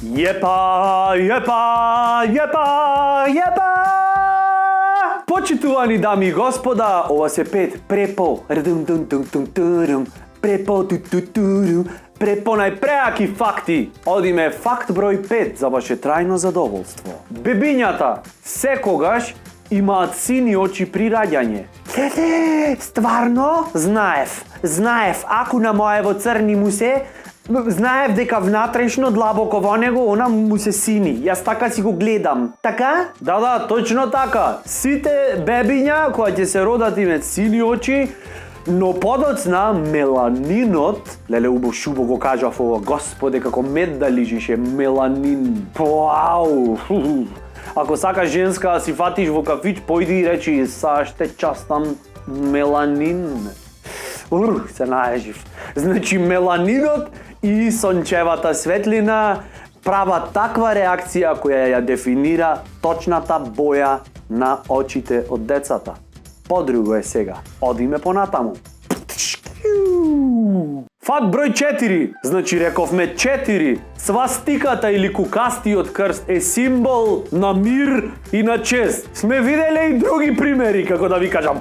Jepá, jepá, jepá, jepá! Почитувани дами и господа, ова се Пет Препо, Препо, Препо најпреаки факти. Одиме факт број 5 за ваше трајно задоволство. Бебињата секогаш имаат сини очи при раѓање. Стварно? Знаев, ако на моево црни му се, знаев дека внатрешно длабоко во него она му се сини. Јас така си го гледам. Така? Да, точно така. Сите бебиња кои ќе се родат имаат сини очи, но подоцна меланинот, леле убо го кажав ова, господе како мед да лижише, меланин. Вау! Ако сакаш женска да си фатиш во кафич, појди и речи, са ще частам меланин. Се наежив. Значи меланинот и сончевата светлина прават таква реакција која ја дефинира точната боја на очите од децата. Подруго е сега. Одиме понатаму. Факт број 4. Значи рековме 4. Свастиката или кукастиот крст е символ на мир и на чест. Сме виделе и други примери, како да ви кажам.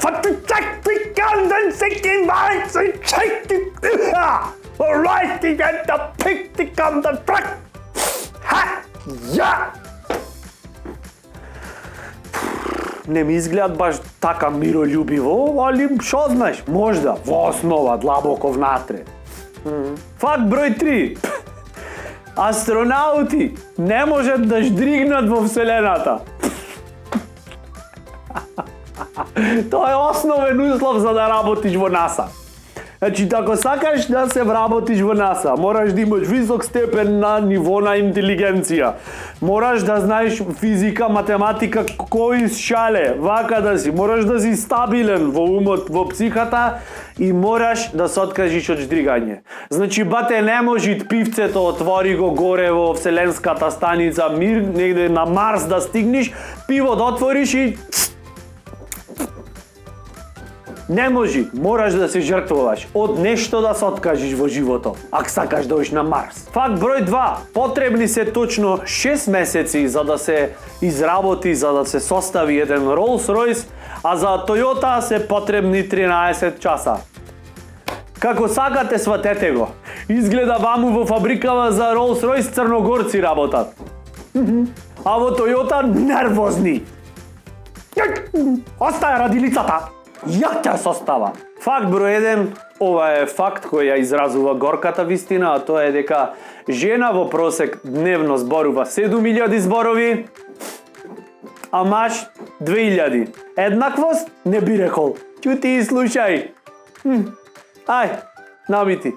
Не ми изгледат баш така миролюбиво, али шо знаеш, можда, во основа, длабоко внатре. Факт број 3. Астронаути не можат да ждригнат во Вселената. Тоа е основен услов за да работиш во НАСА. Значи, ако сакаш да се вработиш во НАСА, мораш да имаш висок степен на ниво на интелигенција. Мораш да знаеш физика, математика, кој шале, вака да си. Мораш да си стабилен во умот, во психата и мораш да се откажиш од ждригање. Значи, бате, не може пивцето, отвори го горе во Вселенската станица Мир, негде на Марс да стигнеш, пиво да отвориш и... Не може, мораш да се жртвуваш од нешто да се откажиш во животот, ако сакаш да одиш на Марс. Факт број 2. Потребни се точно 6 месеци за да се изработи, за да се состави еден Rolls-Royce, а за Toyota се потребни 13 часа. Како сакате, сватете го. Изгледа ваму во фабрикава за Rolls-Royce црногорци работат. А во Toyota нервозни. Остаја радилицата. Ја ќе состава. Факт број 1, ова е факт кој ја изразува горката вистина, а тоа е дека жена во просек дневно зборува 7000 зборови, а маж 2000. Еднаквост не би рекол. Чути и слушај. Ај, набити.